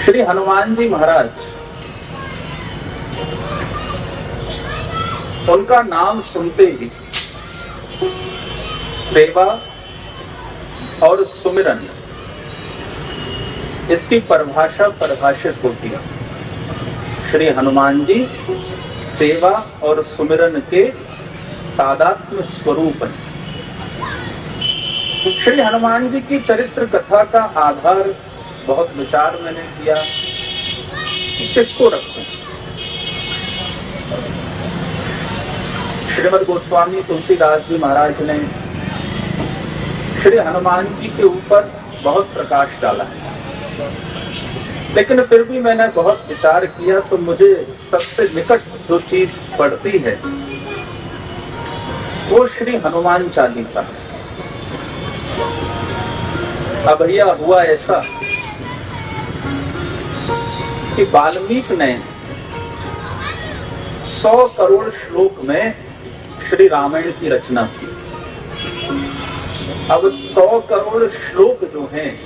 श्री हनुमान जी महाराज, उनका नाम सुनते ही सेवा और सुमिरन, इसकी परिभाषा परिभाषित होती है। श्री हनुमान जी सेवा और सुमिरन के तादात्म्य स्वरूप हैं। श्री हनुमान जी की चरित्र कथा का आधार बहुत विचार मैंने किया कि किसको रखूं। श्रीमद् गोस्वामी तुलसीदास जी महाराज ने श्री हनुमान जी के ऊपर बहुत प्रकाश डाला है, लेकिन फिर भी मैंने बहुत विचार किया तो मुझे सबसे निकट जो चीज पड़ती है वो श्री हनुमान चालीसा है। अब भैया हुआ ऐसा कि वाल्मीकि ने 100 करोड़ श्लोक में श्री रामायण की रचना की। अब 100 करोड़ श्लोक जो हैं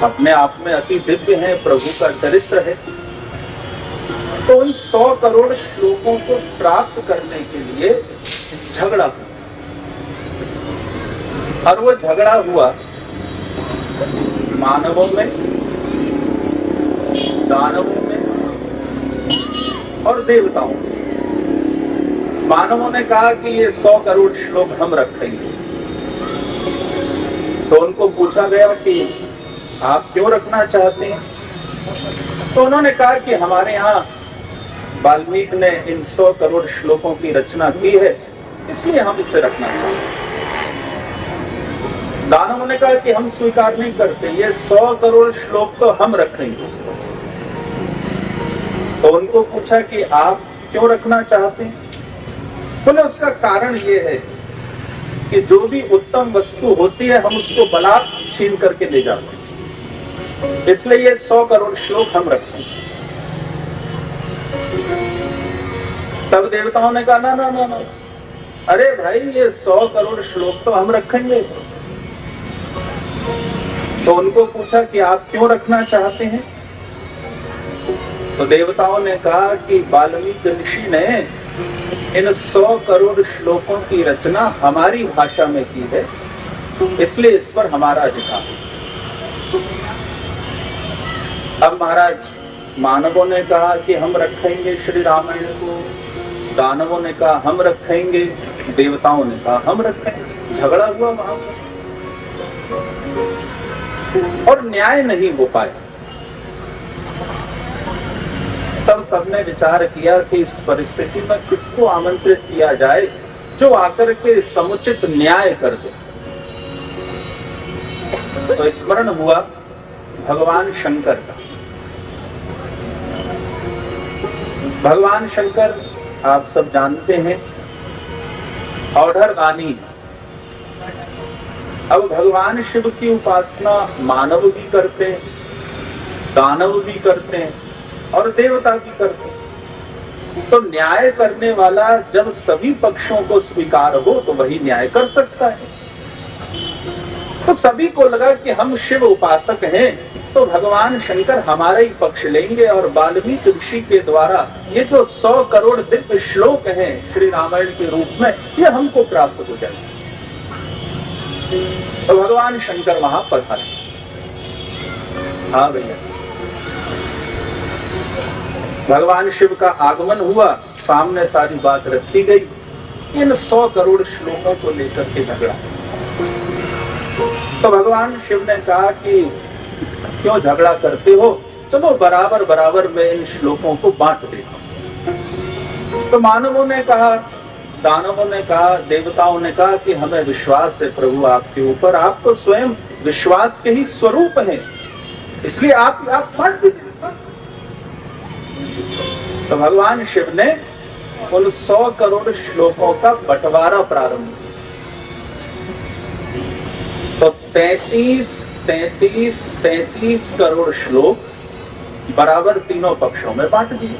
अपने आप में अति दिव्य हैं, प्रभु का चरित्र है। तो उन 100 करोड़ श्लोकों को प्राप्त करने के लिए झगड़ा हुआ, और वो झगड़ा हुआ मानवों में, दानवों में और देवताओं में। मानवों ने कहा कि ये 100 करोड़ श्लोक हम रखेंगे। तो उनको पूछा गया कि आप क्यों रखना चाहते हैं? तो उन्होंने कहा कि हमारे यहाँ वाल्मीकि ने इन 100 करोड़ श्लोकों की रचना की है, इसलिए हम इसे रखना चाहते हैं। दानवों ने कहा कि हम स्वीकार नहीं करते, ये 100 करोड़ श्लोक तो हम रखेंगे। तो उनको पूछा कि आप क्यों रखना चाहते हैं? बोले उसका कारण ये है कि जो भी उत्तम वस्तु होती है हम उसको बलात् छीन करके ले जाते हैं, इसलिए ये 100 करोड़ श्लोक हम रखेंगे। तब देवताओं ने कहा ना ना ना ना, अरे भाई ये 100 करोड़ श्लोक तो हम रखेंगे। तो उनको पूछा कि आप क्यों रखना चाहते हैं? तो देवताओं ने कहा कि वाल्मीकि ऋषि ने इन 100 करोड़ श्लोकों की रचना हमारी भाषा में की है, इसलिए इस पर हमारा अधिकार है। अब महाराज मानवों ने कहा कि हम रखेंगे श्री रामायण को, दानवों ने कहा हम रखेंगे, देवताओं ने कहा हम रखेंगे। झगड़ा हुआ वहां पर और न्याय नहीं हो पाया। तब सबने विचार किया कि इस परिस्थिति में किसको आमंत्रित किया जाए जो आकर के समुचित न्याय कर दे। तो स्मरण हुआ भगवान शंकर का। भगवान शंकर आप सब जानते हैं औढ़र दानी। अब भगवान शिव की उपासना मानव भी करते हैं, दानव भी करते हैं और देवता भी करते हैं। तो न्याय करने वाला जब सभी पक्षों को स्वीकार हो तो वही न्याय कर सकता है। तो सभी को लगा कि हम शिव उपासक हैं तो भगवान शंकर हमारा ही पक्ष लेंगे और वाल्मीकि ऋषि के द्वारा ये जो 100 करोड़ दिव्य श्लोक हैं श्री रामायण के रूप में, ये हमको प्राप्त हो जाएंगे। तो भगवान शंकर वहां पधारे। हाँ भैया, भगवान शिव का आगमन हुआ, सामने सारी बात रखी गई। इन 100 करोड़ श्लोकों को लेकर के झगड़ा। तो भगवान शिव ने कहा कि क्यों झगड़ा करते हो, चलो बराबर बराबर मैं इन श्लोकों को बांट देता हूं। तो मानवों ने कहा, दानवों ने कहा, देवताओं ने कहा कि हमें विश्वास है प्रभु आपके ऊपर, आप तो स्वयं विश्वास के ही स्वरूप हैं, इसलिए आप बांट दीजिए। तो भगवान शिव ने उन 100 करोड़ श्लोकों का बंटवारा प्रारंभ किया। तो 33 करोड़ श्लोक बराबर तीनों पक्षों में बांट दिए।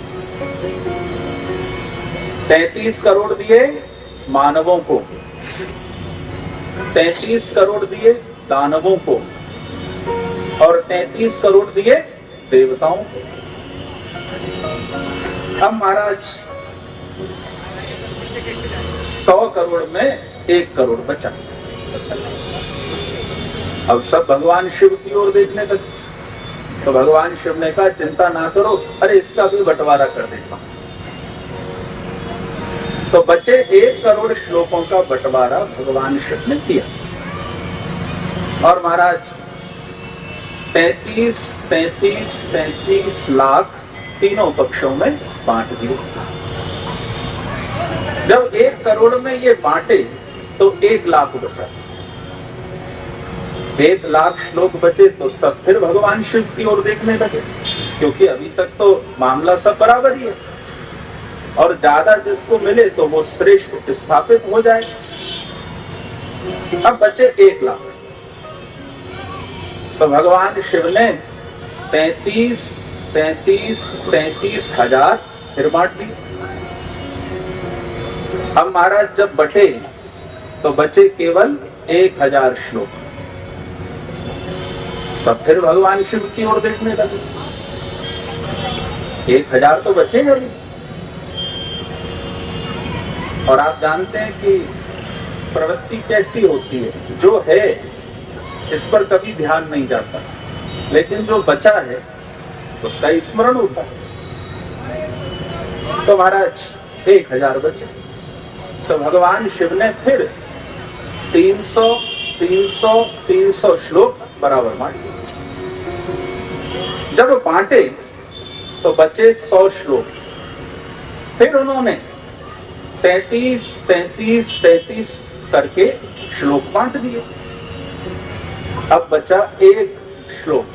33 करोड़ दिए मानवों को, 33 करोड़ दिए दानवों को और 33 करोड़ दिए देवताओं को। अब महाराज 100 करोड़ में 1 करोड़ बचा। अब सब भगवान शिव की ओर देखने लगे। तो भगवान शिव ने कहा चिंता ना करो, अरे इसका भी बंटवारा कर देता हूं। तो बचे 1 करोड़ श्लोकों का बंटवारा भगवान शिव ने किया। और महाराज 33 लाख तीनों पक्षों में बांट दिए। जब 1 करोड़ में ये बांटे तो 1 लाख बचा। 1 लाख श्लोक बचे तो सब फिर भगवान शिव की ओर देखने लगे, क्योंकि अभी तक तो मामला सब बराबर ही है और ज्यादा जिसको मिले तो वो श्रेष्ठ स्थापित हो जाए। अब बचे 1 लाख। तो भगवान शिव ने 33 हजार फिर बांट दी। अब महाराज जब बटे तो बचे केवल 1000 श्लोक। सब फिर भगवान शिव की ओर देखने लगे। 1000 तो बचे अभी। और आप जानते हैं कि प्रवृत्ति कैसी होती है, जो है इस पर कभी ध्यान नहीं जाता, लेकिन जो बचा है उसका स्मरण होता है। तो महाराज 1000 बचे। तो भगवान शिव ने फिर 300 श्लोक बराबर बांटे। जब बांटे तो बचे 100 श्लोक। फिर उन्होंने 33 करके श्लोक बांट दिए। अब बचा 1 श्लोक।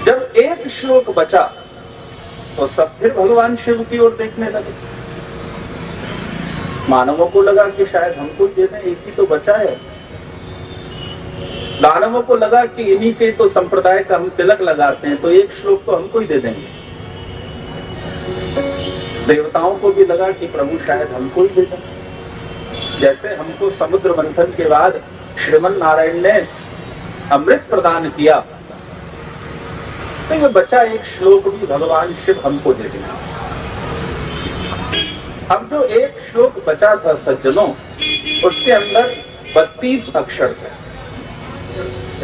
जब 1 श्लोक बचा तो सब फिर भगवान शिव की ओर देखने लगे। मानवों को लगा कि शायद हमको ही दे दें, एक ही तो बचा है। दानवों को लगा कि इन्हीं के तो संप्रदाय का हम तिलक लगाते हैं, तो 1 श्लोक तो हमको ही दे देंगे। देवताओं को भी लगा कि प्रभु शायद हमको ही दे दें। जैसे हमको समुद्र मंथन के बाद श्रीमन नारायण ने अमृत प्रदान किया, तो ये बचा 1 श्लोक भी भगवान शिव हमको दे देंगे। अब जो 1 श्लोक बचा था सज्जनों, उसके अंदर 32 अक्षर थे।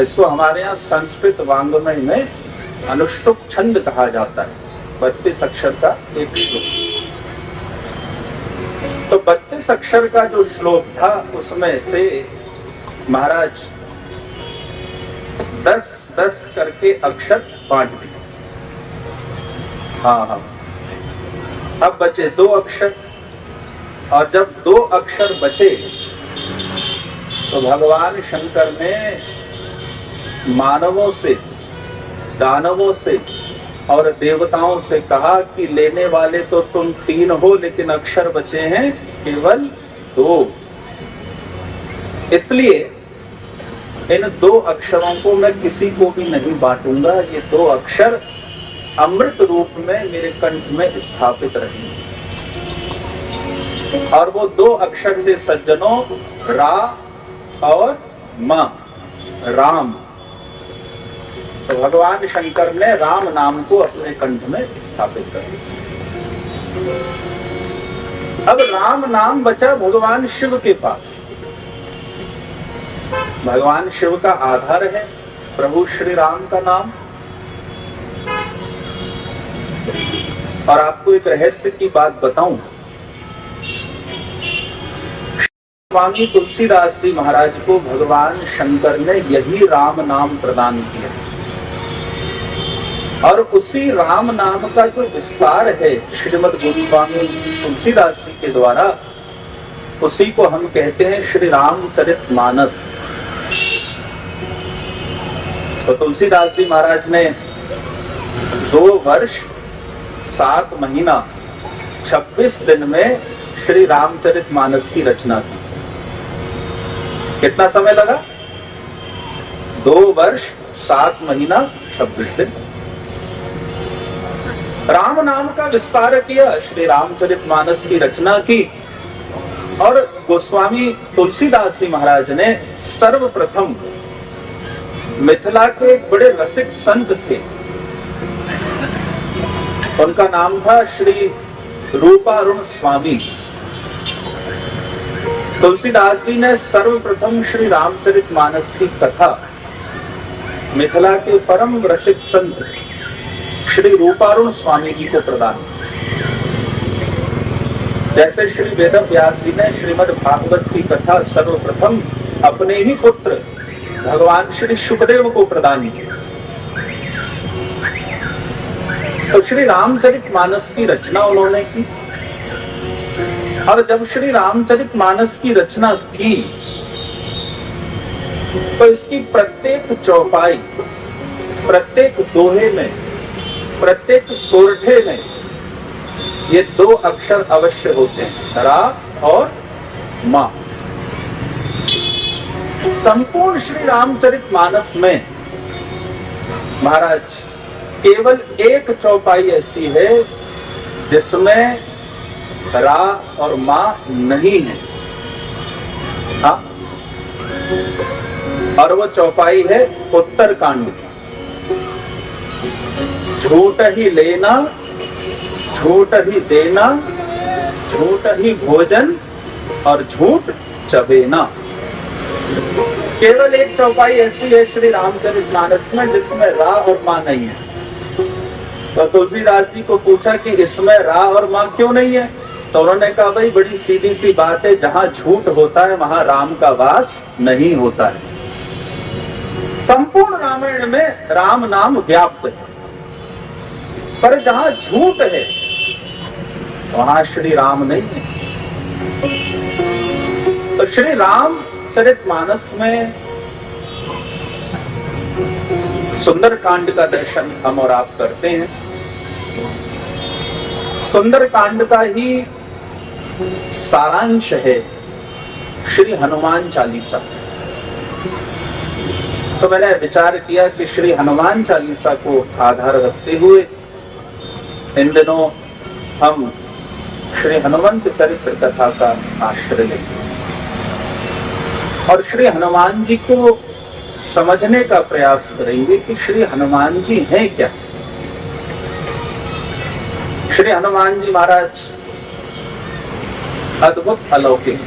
इसको हमारे यहाँ संस्कृत वाङ्मय में अनुष्टुप छंद कहा जाता है। 32 अक्षर का 1 श्लोक। तो 32 अक्षर का जो श्लोक था उसमें से महाराज 10 करके अक्षर बांट दिए। हाँ, अब बचे 2 अक्षर। और जब 2 अक्षर बचे तो भगवान शंकर ने मानवों से, दानवों से और देवताओं से कहा कि लेने वाले तो तुम 3 हो, लेकिन अक्षर बचे हैं केवल 2। इसलिए इन 2 अक्षरों को मैं किसी को भी नहीं बांटूंगा। ये 2 अक्षर अमृत रूप में मेरे कंठ में स्थापित रहेंगे। और वो 2 अक्षर थे सज्जनों, रा और म, राम। तो भगवान शंकर ने राम नाम को अपने कंठ में स्थापित कर दिया। अब राम नाम बचा भगवान शिव के पास। भगवान शिव का आधार है प्रभु श्री राम का नाम। और आपको एक रहस्य की बात बताऊं, स्वामी तुलसीदास जी महाराज को भगवान शंकर ने यही राम नाम प्रदान किया। और उसी राम नाम का जो विस्तार है श्रीमद् गोस्वामी तुलसीदास जी के द्वारा, उसी को हम कहते हैं श्री रामचरितमानस। तो तुलसीदास जी महाराज ने 2 वर्ष 7 महीना 26 दिन में श्री रामचरितमानस की रचना की। कितना समय लगा? 2 वर्ष 7 महीना 26 दिन। राम नाम का विस्तार किया, श्री रामचरितमानस की रचना की। और गोस्वामी तुलसीदास जी महाराज ने सर्वप्रथम मिथिला के एक बड़े रसिक संत थे, उनका नाम था श्री रूपारुण स्वामी। तुलसीदास जी ने सर्वप्रथम श्री रामचरितमानस की कथा मिथिला के परम रसिक संत श्री रूपारुण स्वामी जी को प्रदान की। जैसे श्री वेदव्यास जी ने श्रीमद् भागवत की कथा सर्वप्रथम अपने ही पुत्र भगवान श्री शुकदेव को प्रदान की, तो श्री रामचरितमानस की रचना उन्होंने की। और जब श्री रामचरितमानस की रचना की तो इसकी प्रत्येक चौपाई, प्रत्येक दोहे में, प्रत्येक सोरठे में ये दो अक्षर अवश्य होते हैं, रा और मा। संपूर्ण श्री रामचरितमानस में महाराज केवल एक चौपाई ऐसी है जिसमें रा और मा नहीं है। हाँ? और वो चौपाई है उत्तरकांड की। झूठ ही लेना, झूठ ही देना, झूठ ही भोजन और झूठ चबेना। केवल एक चौपाई ऐसी है श्री रामचरितमानस में जिसमें रा और मा नहीं है। तो तुलसीदास जी को पूछा कि इसमें रा और मा क्यों नहीं है, तो उन्होंने कहा भाई बड़ी सीधी सी बात है, जहां झूठ होता है वहां राम का वास नहीं होता है। संपूर्ण रामायण में राम नाम व्याप्त है, पर जहां झूठ है वहां श्री राम नहीं है। तो श्री रामचरितमानस में सुंदरकांड का दर्शन हम और आप करते हैं। सुंदरकांड का ही सारांश है श्री हनुमान चालीसा। तो मैंने विचार किया कि श्री हनुमान चालीसा को आधार रखते हुए इन दिनों हम श्री हनुमंत चरित्र कथा का आश्रय लेंगे और श्री हनुमान जी को समझने का प्रयास करेंगे कि श्री हनुमान जी हैं क्या। श्री हनुमान जी महाराज अद्भुत अलौकिक।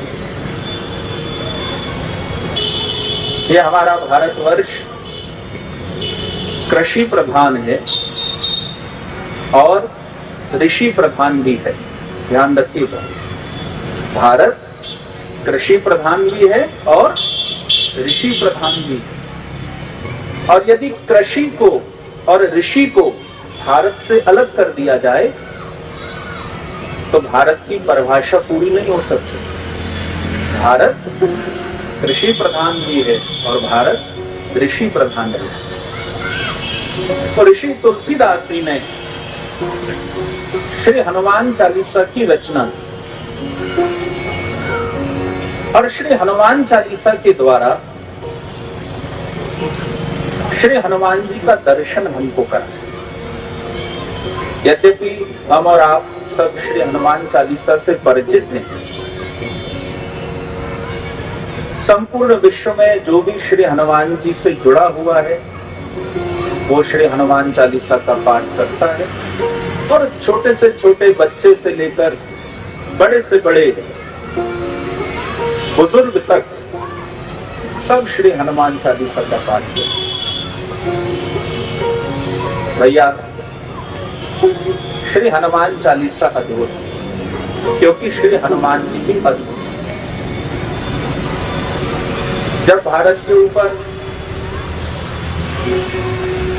ये हमारा भारतवर्ष कृषि प्रधान है और ऋषि प्रधान भी है। ध्यान रखिएगा, भारत कृषि प्रधान भी है और ऋषि प्रधान भी है। और यदि कृषि को और ऋषि को भारत से अलग कर दिया जाए तो भारत की परिभाषा पूरी नहीं हो सकती। भारत कृषि प्रधान भी है और भारत ऋषि प्रधान भी है। तो ऋषि तुलसीदास जी ने श्री हनुमान चालीसा की रचना और श्री हनुमान चालीसा के द्वारा श्री हनुमान जी का दर्शन हमको करा। यद्यपि हम और आप सब श्री हनुमान चालीसा से परिचित हैं, संपूर्ण विश्व में जो भी श्री हनुमान जी से जुड़ा हुआ है वो श्री हनुमान चालीसा का पाठ करता है। और छोटे से छोटे बच्चे से लेकर बड़े से बड़े बुजुर्ग तक सब श्री हनुमान चालीसा का पाठ करते। भैया श्री हनुमान चालीसा अद्भुत, क्योंकि श्री हनुमान जी भी अद्भुत। जब भारत के ऊपर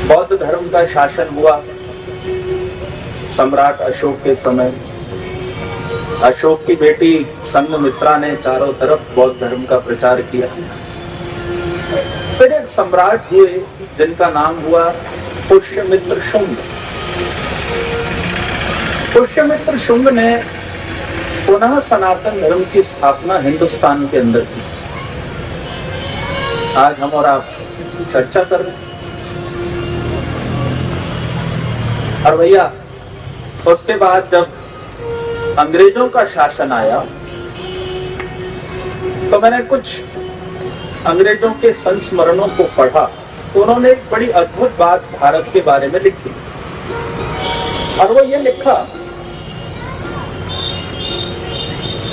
बौद्ध धर्म का शासन हुआ सम्राट अशोक के समय, अशोक की बेटी संघमित्रा ने चारों तरफ बौद्ध धर्म का प्रचार किया। फिर एक सम्राट हुए जिनका नाम हुआ पुष्यमित्र शुंग। पुष्यमित्र शुंग ने पुनः सनातन धर्म की स्थापना हिंदुस्तान के अंदर की। आज हम और आप चर्चा कर रहे हैं। और भैया उसके बाद जब अंग्रेजों का शासन आया तो मैंने कुछ अंग्रेजों के संस्मरणों को पढ़ा तो उन्होंने एक बड़ी अद्भुत बात भारत के बारे में लिखी, और वो ये लिखा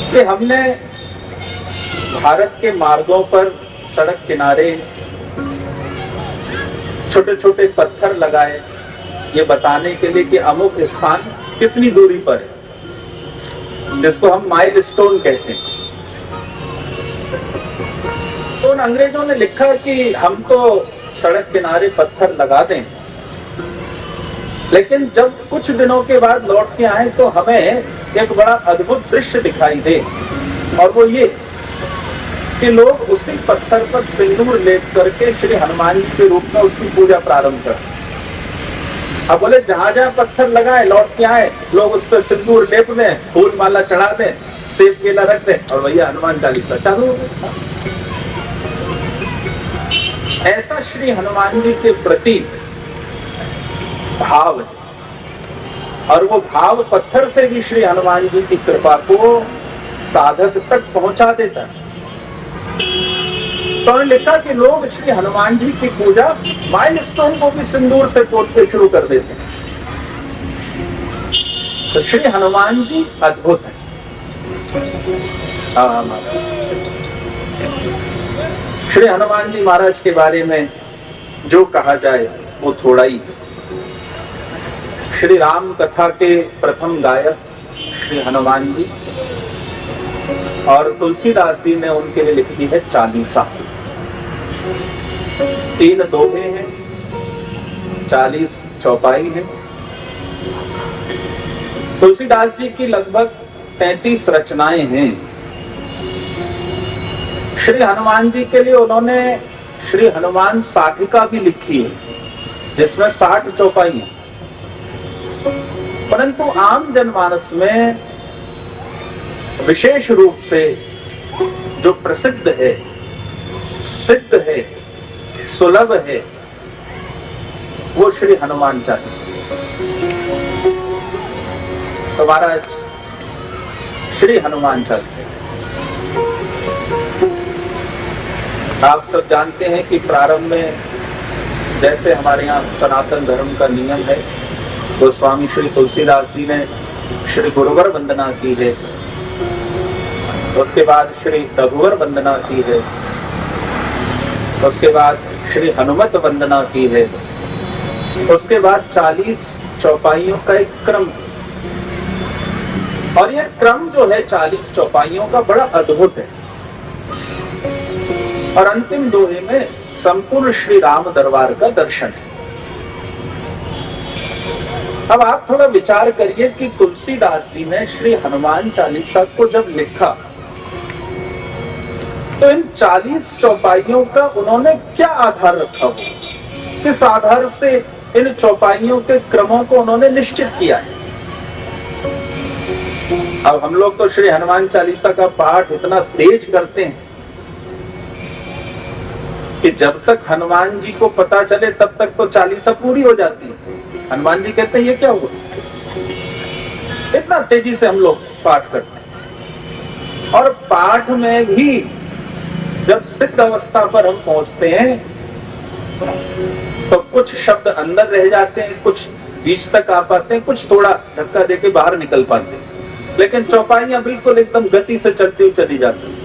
कि हमने भारत के मार्गों पर, सड़क किनारे छोटे छोटे पत्थर लगाए, ये बताने के लिए कि अमुक स्थान कितनी दूरी पर है, जिसको हम माइलस्टोन कहते हैं। तो उन अंग्रेजों ने लिखा कि हम तो सड़क किनारे पत्थर लगा दें, लेकिन जब कुछ दिनों के बाद लौट के आए तो हमें एक बड़ा अद्भुत दृश्य दिखाई दे, और वो ये कि लोग उसी पत्थर पर सिंदूर लेप करके श्री हनुमान जी के रूप में उसकी पूजा प्रारंभ कर। अब बोले जहां जहां पत्थर लगाए, लौट के आए, लोग उस पर सिंदूर लेप दें, फूल माला चढ़ा दें, सेब केला रख दें, और भैया हनुमान चालीसा चालू हो गई। ऐसा श्री हनुमान जी के प्रति भाव है, और वो भाव पत्थर से भी श्री हनुमान जी की कृपा को साधक तक पहुंचा देता है। तो उन्होंने लिखा कि लोग श्री हनुमान जी की पूजा माइलस्टोन को भी सिंदूर से पोतते शुरू कर देते हैं। तो श्री हनुमान जी अद्भुत है। श्री हनुमान जी महाराज के बारे में जो कहा जाए वो थोड़ा ही। श्री राम कथा के प्रथम गायक श्री हनुमान जी, और तुलसीदास जी ने उनके लिए लिखी है चालीसा। 3 दोहे हैं, 40 चौपाई है। तुलसीदास जी की लगभग 33 रचनाएं हैं। श्री हनुमान जी के लिए उन्होंने श्री हनुमान साठिका भी लिखी है, जिसमें 60 चौपाई है। परंतु आम जनमानस में विशेष रूप से जो प्रसिद्ध है, सिद्ध है, सुलभ है, वो श्री हनुमान चालीसा। तो महाराज श्री हनुमान चालीसा, आप सब जानते हैं कि प्रारंभ में जैसे हमारे यहाँ सनातन धर्म का नियम है, गोस्वामी श्री तुलसीदास जी ने श्री गुरुवर वंदना की है, उसके बाद श्री रघुवर वंदना की है, उसके बाद श्री हनुमत वंदना की है, उसके बाद 40 चौपाइयों का एक क्रम, और यह क्रम जो है 40 चौपाइयों का बड़ा अद्भुत है। और अंतिम दोहे में संपूर्ण श्री राम दरबार का दर्शन है। अब आप थोड़ा विचार करिए कि तुलसीदास जी ने श्री हनुमान चालीसा को जब लिखा तो इन 40 चौपाइयों का उन्होंने क्या आधार रखा हो, किस आधार से इन चौपाइयों के क्रमों को उन्होंने निश्चित किया है। अब हम लोग तो श्री हनुमान चालीसा का पाठ इतना तेज करते हैं कि जब तक हनुमान जी को पता चले तब तक तो चालीसा पूरी हो जाती है। हनुमान जी कहते हैं ये क्या हुआ, इतना तेजी से हम लोग पाठ करते हैं। और पाठ में भी जब सिद्ध अवस्था पर हम पहुंचते हैं तो कुछ शब्द अंदर रह जाते हैं, कुछ बीच तक आ पाते हैं, कुछ थोड़ा धक्का देके बाहर निकल पाते हैं, लेकिन चौपाइयां बिल्कुल एकदम गति से चलती हुई चली जाती हैं।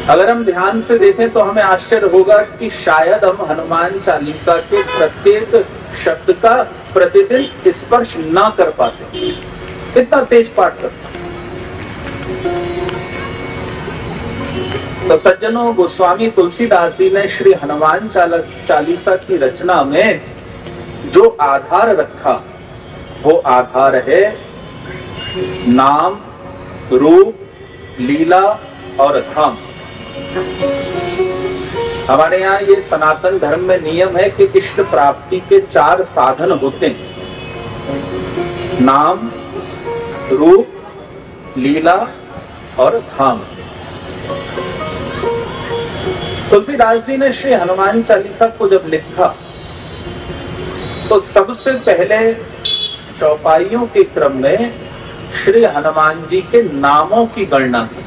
अगर हम ध्यान से देखें तो हमें आश्चर्य होगा कि शायद हम हनुमान चालीसा के प्रत्येक शब्द का प्रतिदिन स्पर्श ना कर पाते, इतना तेज पाठ करते। तो सज्जनों, गोस्वामी तुलसीदास जी ने श्री हनुमान चालीसा की रचना में जो आधार रखा वो आधार है नाम, रूप, लीला और धाम। हमारे यहाँ ये सनातन धर्म में नियम है कि इष्ट प्राप्ति के 4 साधन होते हैं, नाम, रूप, लीला और धाम। तुलसीदास जी ने श्री हनुमान चालीसा को जब लिखा तो सबसे पहले चौपाइयों के क्रम में श्री हनुमान जी के नामों की गणना की।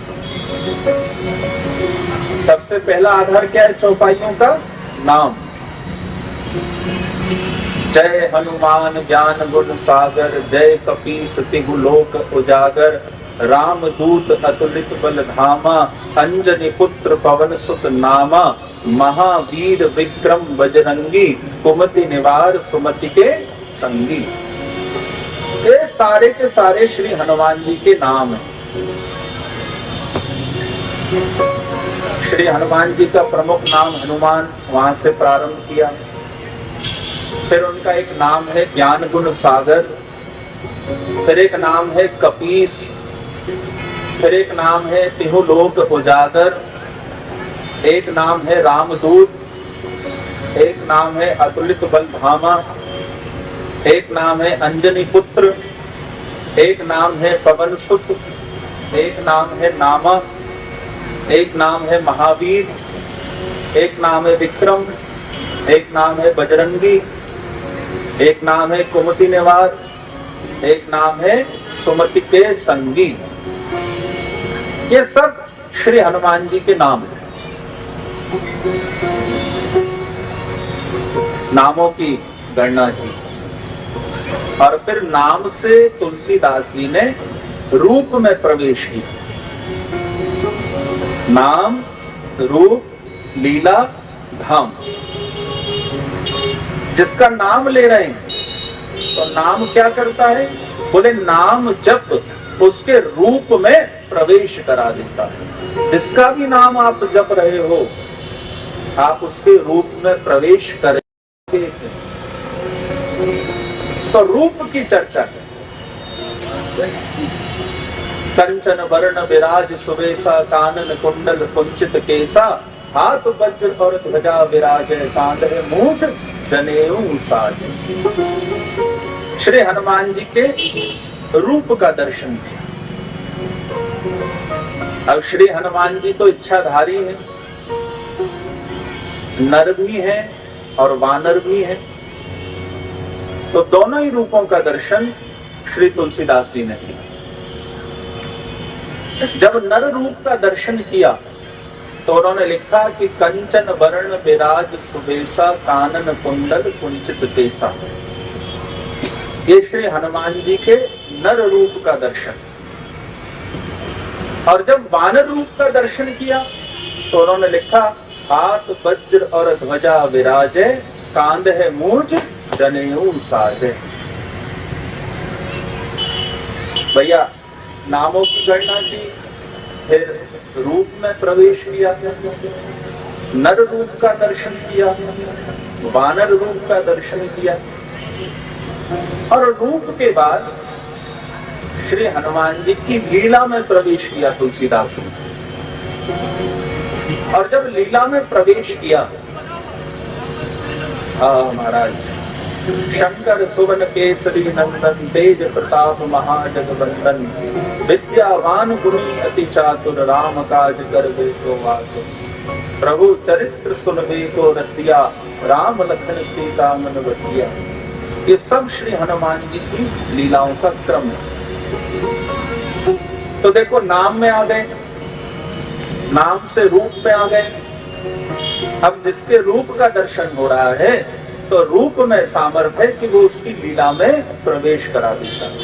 सबसे पहला आधार क्या है चौपाइयों का? नाम। जय हनुमान ज्ञान गुण सागर, जय कपीस तिहु लोक उजागर, राम दूत अतुलित बल धामा, अंजनी पुत्र पवन सुत नामा, महावीर विक्रम बजरंगी, कुमति निवार सुमति के संगी। ये सारे के सारे श्री हनुमान जी के नाम हैं। श्री हनुमान जी का प्रमुख नाम हनुमान, वहां से प्रारंभ किया। फिर उनका एक नाम है ज्ञान गुण सागर, फिर एक नाम है कपीस, फिर एक नाम है तिहु लोक उजागर, एक नाम है रामदूत, एक नाम है अतुलित बल धामा, एक नाम है अंजनी पुत्र, एक नाम है पवन सुत, एक नाम है नामा, एक नाम है महावीर, एक नाम है विक्रम, एक नाम है बजरंगी, एक नाम है कुमति निवार, एक नाम है सुमति के संगी। ये सब श्री हनुमान जी के नाम हैं। नामों की गणना की और फिर नाम से तुलसीदास जी ने रूप में प्रवेश किया। नाम, रूप, लीला, धाम। जिसका नाम ले रहे हैं तो नाम क्या करता है? बोले नाम जप उसके रूप में प्रवेश करा देता है। जिसका भी नाम आप जप रहे हो आप उसके रूप में प्रवेश करेंगे। तो रूप की चर्चा है। कंचन वर्ण विराज सुवेसा, कानन कुंडल कुंचित केसा, हाथ वज्र और ध्वजा विराजे, कांधे मूछ जनेऊ साजे। श्री हनुमान जी के रूप का दर्शन किया। अब श्री हनुमान जी तो इच्छाधारी हैं, नर भी हैं और वानर भी हैं, तो दोनों ही रूपों का दर्शन श्री तुलसीदास जी ने किया। जब नर रूप का दर्शन किया तो उन्होंने लिखा कि कंचन वर्ण विराज सुबेसा, कानन कुंडल कुंचित केसा। ये श्री हनुमान जी के नर रूप का दर्शन। और जब वानर रूप का दर्शन किया तो उन्होंने लिखा हाथ वज्र और ध्वजा विराजे, कांध है मूर्ज जनेऊ साजे। भैया नामों की गणना की, फिर रूप में प्रवेश किया, नर रूप का दर्शन किया, वानर रूप का दर्शन किया और रूप के बाद श्री हनुमान जी की लीला में प्रवेश किया तुलसीदास ने। और जब लीला में प्रवेश किया महाराज, शंकर सुवन केसरी नंदन, तेज प्रताप महाजगवंदन, विद्यावान गुणी अति चातुर, राम काज करबे को आतुर। प्रभु चरित्र सुनबे को रसिया, राम लखन सीता मन बसिया। ये सब श्री हनुमान जी की लीलाओं का क्रम है। तो देखो नाम में आ गए, नाम से रूप में आ गए। अब जिसके रूप का दर्शन हो रहा है तो रूप में सामर्थ्य है कि वो उसकी लीला में प्रवेश करा देता है।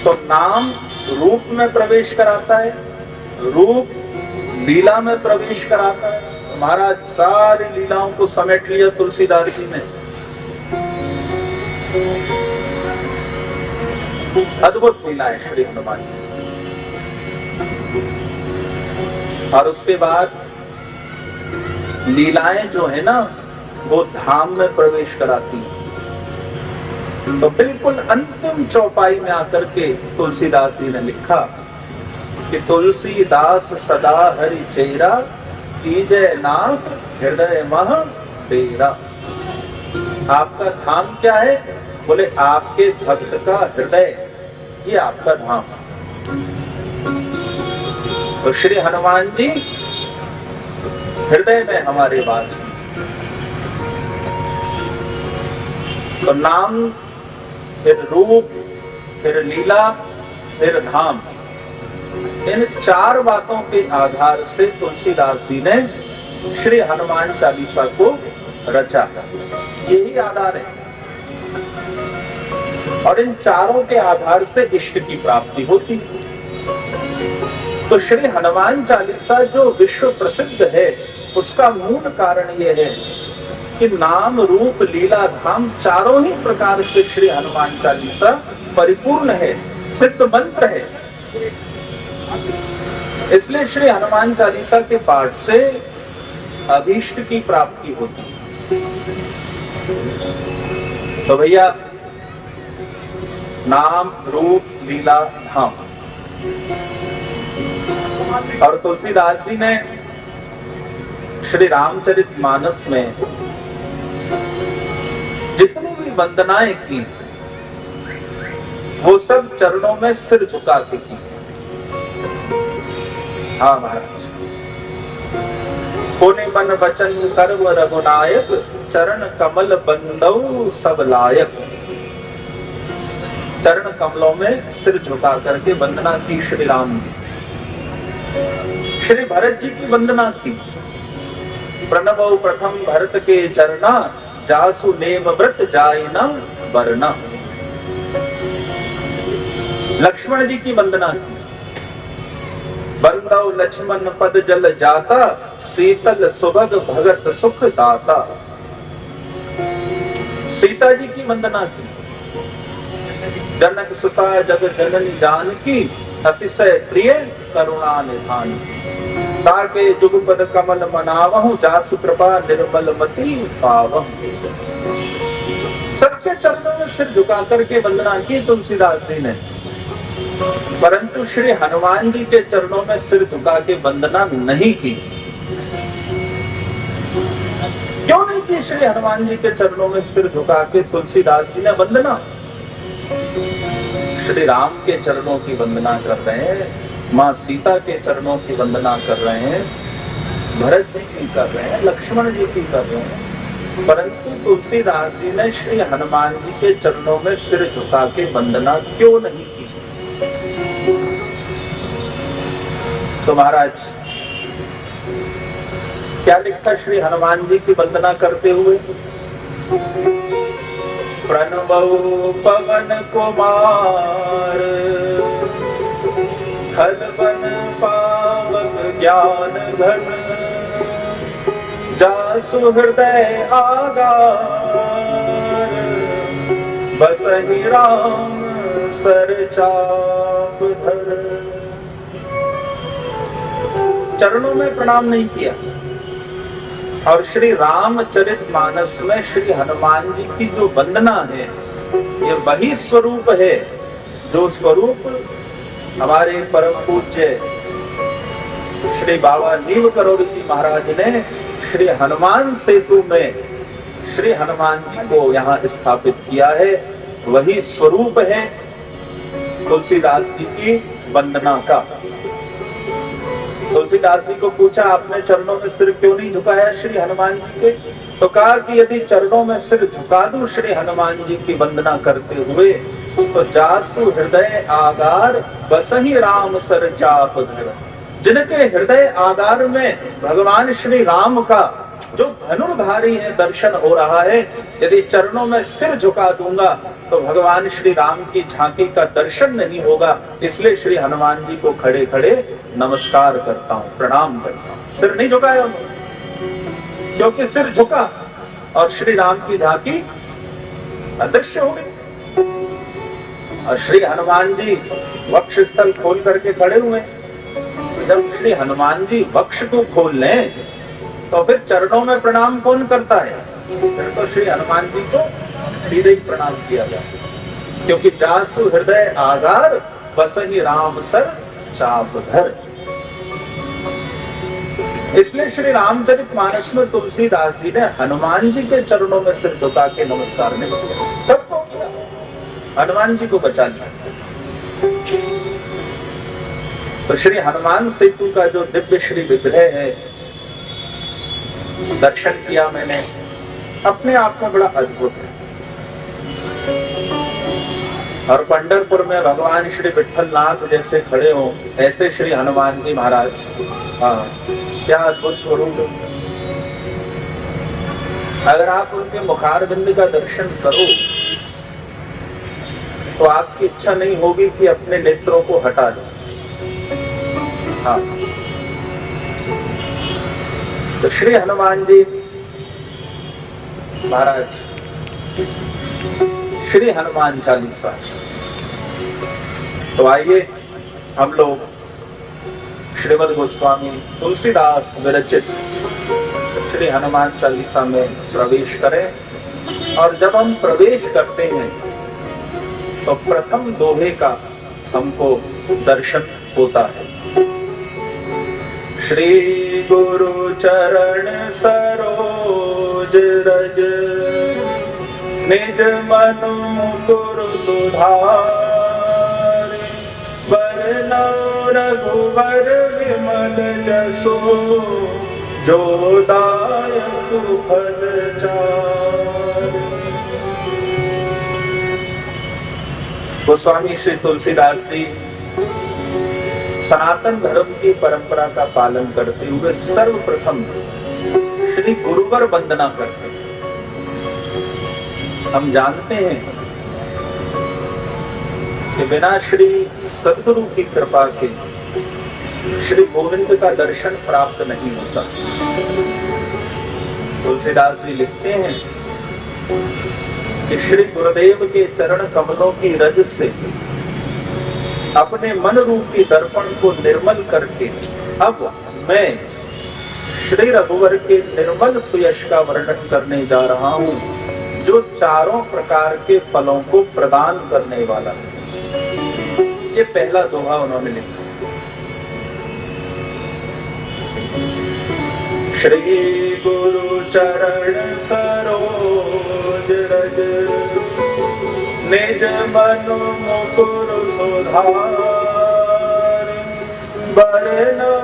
तो नाम रूप में प्रवेश कराता है, रूप लीला में प्रवेश कराता है। तो महाराज सारी लीलाओं को समेट लिया तुलसीदास जी ने। अद्भुत लीला है श्री हनुमान जी। और उसके बाद लीलाएं जो है ना वो धाम में प्रवेश कराती हैं। तो बिल्कुल अंतिम चौपाई में आकर के तुलसीदास जी ने लिखा कि तुलसीदास सदा हरि चेरा, कीजय नाथ हृदय मह डेरा। आपका धाम क्या है? बोले आपके भक्त का हृदय, ये आपका धाम। तो श्री हनुमान जी हृदय में हमारे वास कीजिए। तो नाम, फिर रूप, फिर लीला, फिर धाम, इन चार बातों के आधार से तुलसीदास जी ने श्री हनुमान चालीसा को रचा। यही आधार है और इन चारों के आधार से इष्ट की प्राप्ति होती है। तो श्री हनुमान चालीसा जो विश्व प्रसिद्ध है उसका मूल कारण यह है कि नाम रूप लीला धाम चारों ही प्रकार से श्री हनुमान चालीसा परिपूर्ण है, सिद्ध मंत्र है। इसलिए श्री हनुमान चालीसा के पाठ से अभीष्ट की प्राप्ति होती है। तो भैया नाम रूप लीला धाम, और तुलसीदास जी ने श्री रामचरितमानस में जितनी भी वंदनाएं की वो सब चरणों में सिर झुका के की। हाँ महाराज, कोने बन वचन कर्म रघुनायक, चरण कमल बंदौ सब लायक। चरण कमलों में सिर झुका करके वंदना की श्री राम जी। श्री भरत जी की वंदना की। प्रणवौ प्रथम भरत के चरना, जासु नेम व्रत जाय न वरना। लक्ष्मण जी की वंदना की। बंदौ लक्ष्मण पद जल जाता, शीतल सुभग भगत सुख दाता। सीता जी की वंदना की। जनक सुता जग जननी जानकी, अतिशय प्रिय करुणा निधान। ताके जुगपद कमल मनावहु, जासु कृपा निर्मल मति पावहु। सबके चरणों में सिर झुका करके वंदना की तुलसीदास जी ने, परंतु श्री हनुमान जी के चरणों में सिर झुका के वंदना नहीं की। क्यों नहीं की श्री हनुमान जी के चरणों में सिर झुका के तुलसीदास जी ने वंदना? श्री राम के चरणों की वंदना कर रहे हैं, माँ सीता के चरणों की वंदना कर रहे हैं, भरत जी की कर रहे हैं, लक्ष्मण जी की कर रहे हैं, परंतु तुलसीदास जी ने श्री हनुमान जी के चरणों में सिर झुका के वंदना क्यों नहीं की? तो महाराज क्या लिखा श्री हनुमान जी की वंदना करते हुए? प्रणवौ पवन कुमार, खल बन पावक ज्ञान घन, जासु हृदय आगार, बसहि राम सर चाप धर। चरणों में प्रणाम नहीं किया। और श्री रामचरितमानस में श्री हनुमान जी की जो वंदना है ये वही स्वरूप है जो स्वरूप हमारे परम पूज्य श्री बाबा नीव करोड़ जी महाराज ने श्री हनुमान सेतु में श्री हनुमान जी को यहाँ स्थापित किया है। वही स्वरूप है तुलसीदास जी की वंदना का। तुलसीदास जी को पूछा, आपने चरणों में सिर क्यों नहीं झुकाया श्री हनुमान जी के? तो कहा कि यदि चरणों में सिर झुका दूं श्री हनुमान जी की वंदना करते हुए तो जासु हृदय आगार, बसहि राम सर चाप धर। जिनके हृदय आगार में भगवान श्री राम का जो धनुर्धारी है दर्शन हो रहा है, यदि चरणों में सिर झुका दूंगा तो भगवान श्री राम की झांकी का दर्शन नहीं होगा। इसलिए श्री हनुमान जी को खड़े खड़े नमस्कार करता हूँ, प्रणाम करता हूँ। सिर नहीं झुकाया क्योंकि सिर झुका और श्री राम की झांकी अदृश्य हो गई। और श्री हनुमान जी वक्ष स्थल खोल करके खड़े हुए। जब श्री हनुमान जी वक्ष को खोल लें तो फिर चरणों में प्रणाम कौन करता है? फिर तो श्री हनुमान जी को सीधे ही प्रणाम किया जाता, क्योंकि जासु हृदय आगार, बसहि राम सर चाप धर। इसलिए श्री रामचरितमानस में तुलसीदास जी ने हनुमान जी के चरणों में सिर झुका के नमस्कार नहीं किया, सबको किया, हनुमान जी को बचा लिया। तो श्री हनुमान सेतु का जो दिव्य श्री विग्रह है दर्शन किया मैंने, अपने आप में बड़ा अद्भुत है। और पंढरपुर में भगवान श्री विठलनाथ जैसे खड़े हो, ऐसे श्री हनुमान जी महाराज, हाँ क्या अद्भुत स्वरूप है। अगर आप उनके मुखारविंद का दर्शन करो तो आपकी इच्छा नहीं होगी कि अपने नेत्रों को हटा दो। हाँ, तो श्री हनुमान जी महाराज श्री हनुमान चालीसा। तो आइए हम लोग श्रीमद् गोस्वामी तुलसीदास विरचित श्री हनुमान चालीसा में प्रवेश करें। और जब हम प्रवेश करते हैं तो प्रथम दोहे का हमको दर्शन होता है। श्री गुरु चरण सरोज रज निज मनु मुकुर सुधार बरनौ रघुबर विमल जसो जो दायक फल चार। गोस्वामी श्री तुलसीदास जी सनातन धर्म की परंपरा का पालन करते हुए सर्वप्रथम श्री गुरुवर वंदना करते हैं। हम जानते हैं कि बिना श्री सद्गुरु की कृपा के श्री गोविंद का दर्शन प्राप्त नहीं होता। तुलसीदास जी लिखते हैं कि श्री गुरुदेव के चरण कमलों की रज से अपने मन रूपी दर्पण को निर्मल करके अब मैं श्री रघुवर के निर्मल सुयश का वर्णन करने जा रहा हूं, जो चारों प्रकार के फलों को प्रदान करने वाला है। ये पहला दोहा उन्होंने लिखा। श्री गुरु चरण सरोज रज निज मनु मुकुर सुधार बरनौ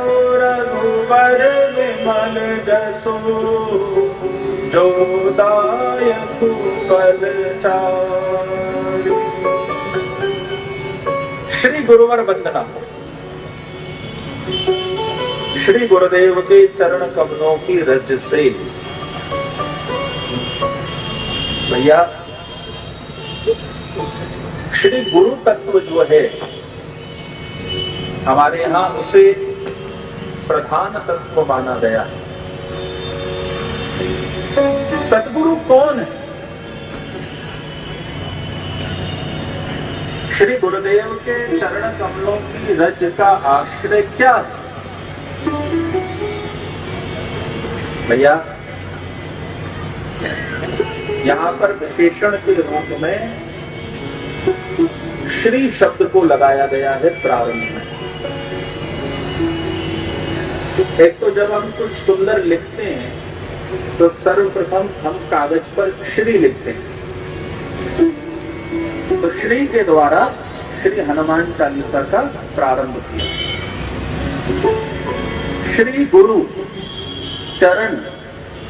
रघुबर विमल जसो जो दायक फल चार। श्री गुरुवर वंदना। श्री गुरुदेव के चरण कमलों की रज से भैया श्री गुरु तत्व जो है हमारे यहाँ उसे प्रधान तत्व माना गया है। सद्गुरु कौन है? श्री गुरुदेव के चरण कमलों की रज का आश्रय क्या है? भैया यहाँ पर विशेषण के रूप में श्री शब्द को लगाया गया है प्रारंभ में। एक तो जब हम कुछ सुंदर लिखते हैं तो सर्वप्रथम हम कागज पर श्री लिखते हैं। तो श्री के द्वारा श्री हनुमान चालीसा का प्रारंभ किया। श्री गुरु चरण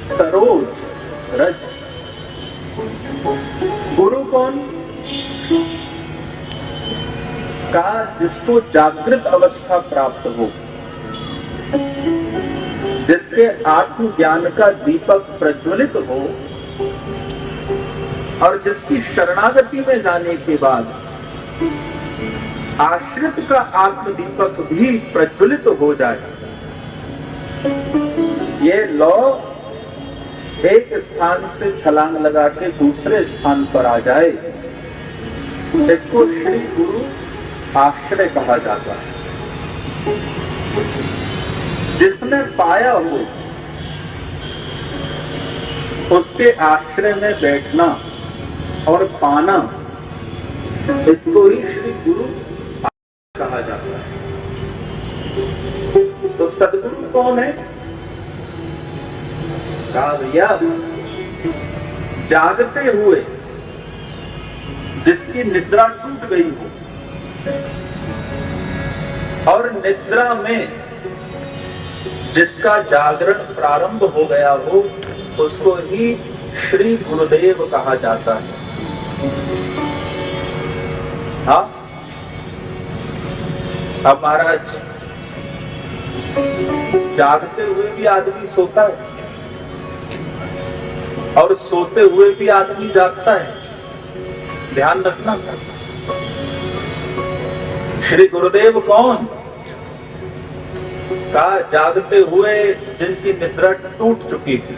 सरोज रज। गुरु कौन? का जिसको जागृत अवस्था प्राप्त हो, जिसके आत्मज्ञान का दीपक प्रज्वलित हो और जिसकी शरणागति में जाने के बाद आश्रित का आत्म दीपक भी प्रज्वलित हो जाए। ये लौ एक स्थान से छलांग लगा के दूसरे स्थान पर आ जाए, इसको श्री गुरु आश्रय कहा जाता है। जिसने पाया हो उसके आश्रय में बैठना और पाना, इसको ही श्री गुरु कहा जाता है। तो सद्गुरु कौन है? कहा भैया जागते हुए जिसकी निद्रा टूट गई हो और निद्रा में जिसका जागरण प्रारंभ हो गया हो, उसको ही श्री गुरुदेव कहा जाता है। हाँ, अब महाराज जागते हुए भी आदमी सोता है, और सोते हुए भी आदमी जागता है, ध्यान रखना। श्री गुरुदेव कौन? कहा जागते हुए जिनकी निद्रा टूट चुकी थी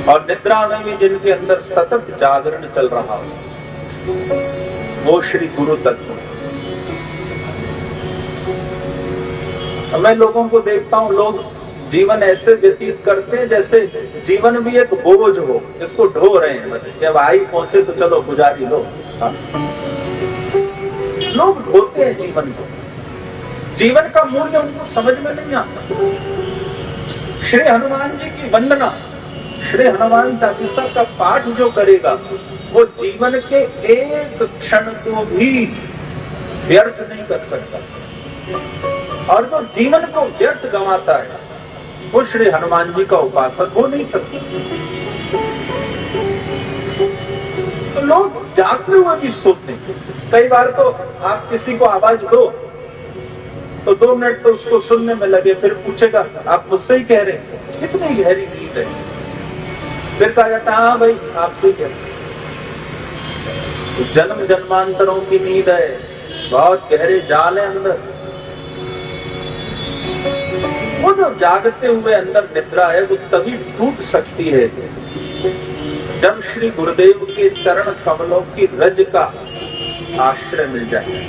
और निद्रा में भी जिनके अंदर सतत जागरण चल रहा हो, वो श्री गुरु तत्व। मैं लोगों को देखता हूं, लोग जीवन ऐसे व्यतीत करते हैं जैसे जीवन भी एक बोझ हो, इसको ढो रहे हैं बस, जब आई पहुंचे तो चलो गुजारी लो। लोग ढोते हैं जीवन को, जीवन का मूल्य उनको समझ में नहीं आता। श्री हनुमान जी की वंदना, श्री हनुमान चालीसा का पाठ जो करेगा वो जीवन के एक क्षण को भी व्यर्थ नहीं कर सकता, और जो जीवन को व्यर्थ गंवाता है वो श्री हनुमान जी का उपासक हो नहीं सकता। तो लोग जागते हुए भी सोते हैं। कई बार तो आप किसी को आवाज दो तो 2 मिनट तो उसको सुनने में लगे, फिर पूछेगा आप मुझसे ही कह रहे हैं, कितनी गहरी नींद है। फिर कहा जाता हाँ भाई आपसे कह रहे, तो जन्म जन्मांतरों की नींद है, बहुत गहरे जाल है अंदर। वो जो जागते हुए अंदर निद्रा है वो तभी टूट सकती है जब श्री गुरुदेव के चरण कमलों की रज का आश्रय मिल जाए,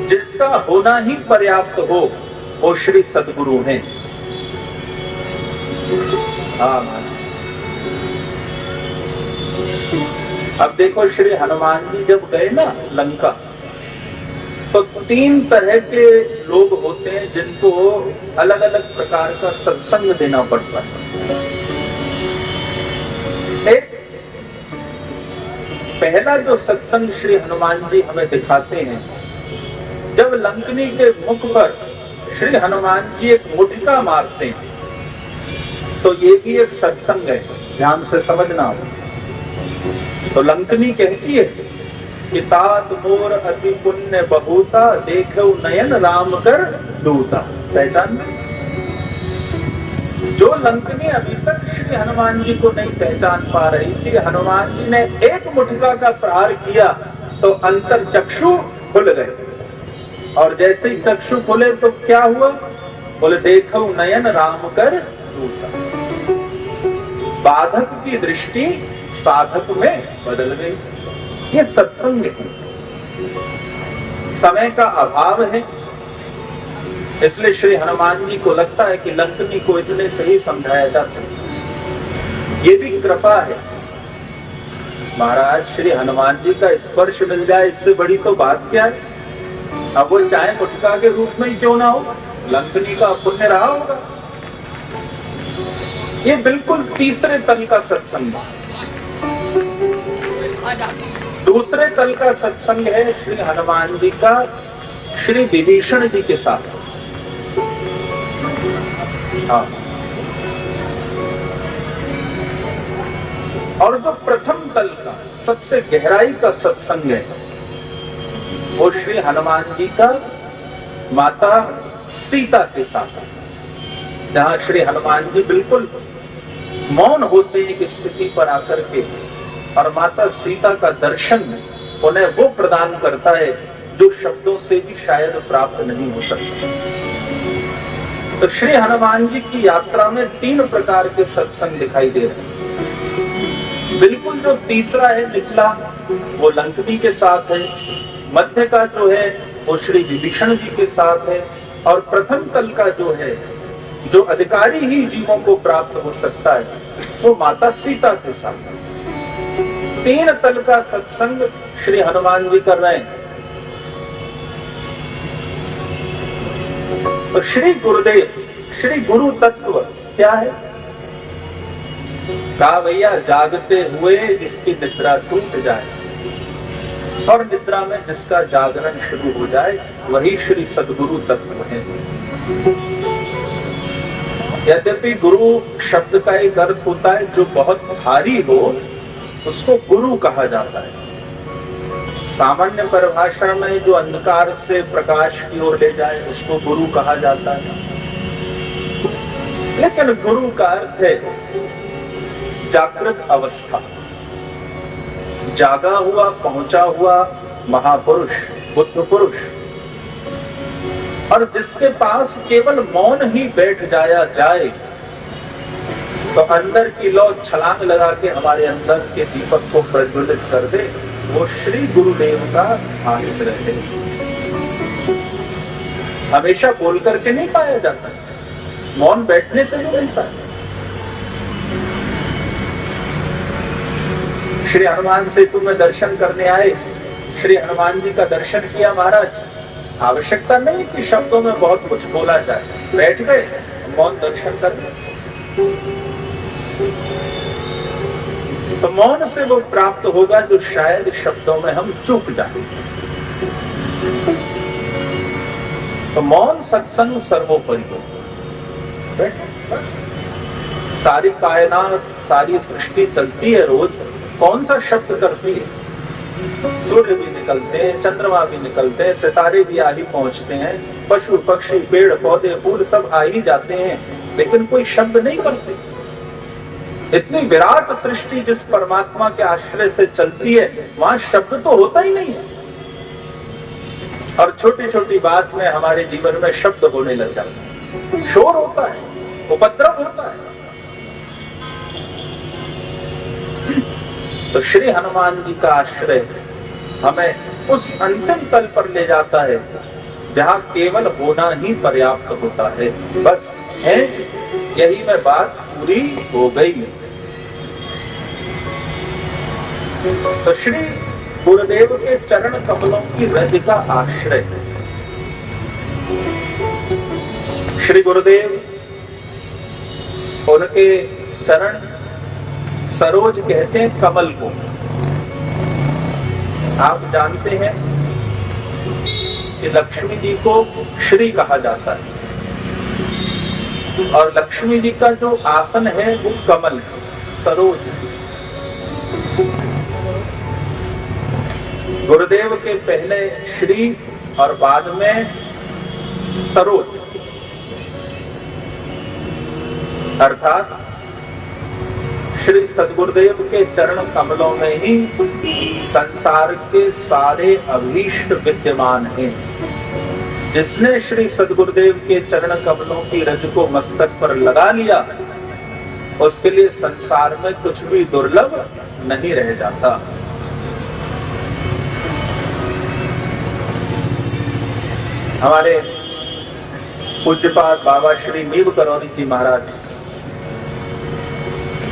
जिसका होना ही पर्याप्त हो, वो श्री सद्गुरु हैं। अब देखो श्री हनुमान जी जब गए ना लंका, तो 3 तरह के लोग होते हैं जिनको अलग अलग प्रकार का सत्संग देना पड़ता है। एक पहला जो सत्संग श्री हनुमान जी हमें दिखाते हैं, जब लंकनी के मुख पर श्री हनुमान जी एक मुटिका मारते हैं, तो ये भी एक सत्संग है, ध्यान से समझना हो। तो लंकनी कहती है कि तात मोर अति पुण्य बहुता, देखो नयन राम कर दूता। पहचान? जो लंकनी अभी तक श्री हनुमान जी को नहीं पहचान पा रही थी, हनुमान जी ने एक मुठका का प्रहार किया तो अंतर चक्षु खुल गए, और जैसे ही चक्षु खुले तो क्या हुआ? बोले देखो नयन राम कर दूता। बाधक की दृष्टि साधक में बदल गई। ये सत्संग है। समय का अभाव है, इसलिए श्री हनुमान जी को लगता है कि लंकनी को इतने सही समझाया जा सकता। ये भी कृपा है। महाराज श्री हनुमान जी का स्पर्श मिल जाए, इससे बड़ी तो बात क्या है। अब वो चाहे मुटका के रूप में ही क्यों ना हो, लंकनी का पुण्य रहा होगा। ये बिल्कुल तीसरे तल का सत्संग है। दूसरे तल का सत्संग है श्री हनुमान जी का श्री विभीषण जी के साथ। हाँ। और जो प्रथम तल का सबसे गहराई का सत्संग है वो श्री हनुमान जी का माता सीता के साथ, जहां श्री हनुमान जी बिल्कुल मौन होते हैं एक स्थिति पर आकर के, और माता सीता का दर्शन उन्हें वो प्रदान करता है जो शब्दों से भी शायद प्राप्त नहीं हो सकता। तो श्री हनुमान जी की यात्रा में 3 प्रकार के सत्संग दिखाई दे रहे हैं। बिल्कुल जो तीसरा है निचला, वो लंकनी के साथ है। मध्य का जो है वो श्री विभीषण जी के साथ है, और प्रथम तल का जो है, जो अधिकारी ही जीवों को प्राप्त हो सकता है, वो माता सीता के साथ है। 3 तल का सत्संग श्री हनुमान जी कर रहे हैं। तो श्री गुरुदेव, श्री गुरु तत्व क्या है? कहा भैया जागते हुए जिसकी निद्रा टूट जाए और निद्रा में जिसका जागरण शुरू हो जाए, वही श्री सद्गुरु तत्व है। यद्यपि गुरु शब्द का एक अर्थ होता है जो बहुत भारी हो, उसको गुरु कहा जाता है। सामान्य परिभाषा में जो अंधकार से प्रकाश की ओर ले जाए उसको गुरु कहा जाता है। लेकिन गुरु का अर्थ है जागृत अवस्था, जागा हुआ, पहुंचा हुआ महापुरुष, बुद्ध पुरुष। और जिसके पास केवल मौन ही बैठ जाया जाए तो अंदर की लौ छलांग लगा के हमारे अंदर के दीपक को प्रज्वलित कर दे, वो श्री गुरुदेव का आश्रय है। हमेशा बोल करके नहीं पाया जाता, मौन बैठने से नहीं मिलता है। श्री हनुमान सेतु में दर्शन करने आए, श्री हनुमान जी का दर्शन किया महाराज। आवश्यकता नहीं कि शब्दों में बहुत कुछ बोला जाए, बैठ गए, मौन दर्शन कर गए। तो मौन से वो प्राप्त होगा जो शायद शब्दों में हम चूक जाए। तो मौन सत्संग सर्वोपरि हो, बस। सारी कायनात, सारी सृष्टि चलती है रोज, कौन सा शब्द करती है? सूर्य भी निकलते हैं, चंद्रमा भी निकलते हैं, सितारे भी आ ही पहुंचते हैं, पशु पक्षी पेड़ पौधे फूल सब आ ही जाते हैं, लेकिन कोई शब्द नहीं करते। इतनी विराट सृष्टि जिस परमात्मा के आश्रय से चलती है, वहां शब्द तो होता ही नहीं है। और छोटी छोटी बात में हमारे जीवन में शब्द होने लग जाते हैं, शोर होता है, उपद्रव होता है। तो श्री हनुमान जी का आश्रय हमें उस अंतिम तल पर ले जाता है जहां केवल होना ही पर्याप्त होता है। बस है, यही में बात पूरी हो गई। तो श्री गुरुदेव के चरण कमलों की रज का आश्रय है। श्री गुरुदेव, उनके चरण सरोज कहते हैं कमल को। आप जानते हैं कि लक्ष्मी जी को श्री कहा जाता है, और लक्ष्मी जी का जो आसन है वो कमल है, सरोज है। गुरुदेव के पहले श्री और बाद में सरोज, अर्थात श्री सद्गुरुदेव के चरण कमलों में ही संसार के सारे अभीष्ट विद्यमान हैं। जिसने श्री सद्गुरुदेव के चरण कमलों की रज को मस्तक पर लगा लिया, उसके लिए संसार में कुछ भी दुर्लभ नहीं रह जाता। हमारे पूज्यपाद बाबा श्री नीव करौरी जी महाराज,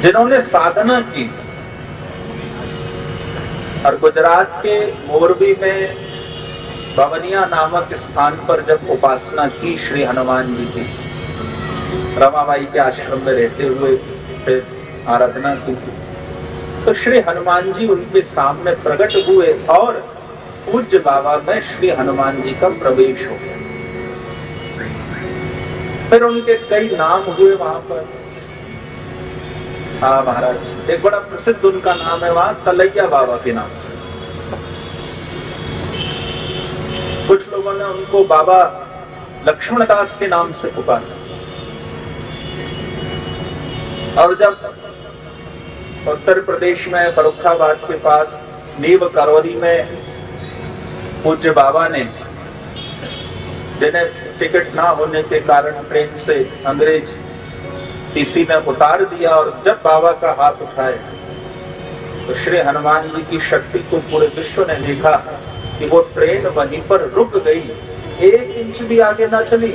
जिन्होंने साधना की और गुजरात के मोरबी में भवनिया नामक स्थान पर जब उपासना की श्री हनुमान जी की, रमाबाई के आश्रम में रहते हुए फिर आराधना की, तो श्री हनुमान जी उनके सामने प्रकट हुए और पूज्य बाबा में श्री हनुमान जी का प्रवेश हो गया। फिर उनके कई नाम हुए वहां पर। हाँ महाराज, एक बड़ा प्रसिद्ध उनका नाम है वहां तलैया बाबा के नाम से। कुछ लोगों ने उनको बाबा लक्ष्मण दास के नाम से पुकारा। और जब उत्तर प्रदेश में फर्रुखाबाद के पास नीव करौरी में पूज्य बाबा ने, जिन्हें टिकट ना होने के कारण ट्रेन से अंग्रेज टीसी ने उतार दिया, और जब बाबा का हाथ उठाए तो श्री हनुमान जी की शक्ति को पूरे विश्व ने देखा कि वो ट्रेन वहीं पर रुक गई, 1 इंच भी आगे ना चली।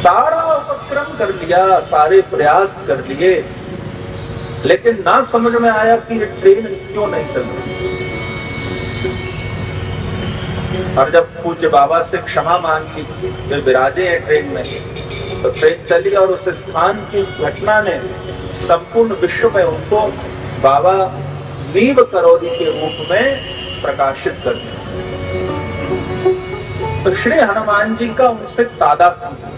सारा उपक्रम कर लिया, सारे प्रयास कर लिए, लेकिन ना समझ में आया कि ये ट्रेन क्यों नहीं चल रही। और जब पूज्य बाबा से क्षमा मांगी, वे विराजे हैं ट्रेन में, तो ट्रेन चली और उस स्थान की इस घटना ने संपूर्ण विश्व में उनको बाबा नीव करौरी के रूप में प्रकाशित कर दिया। तो श्री हनुमान जी का उनसे तादात्म्य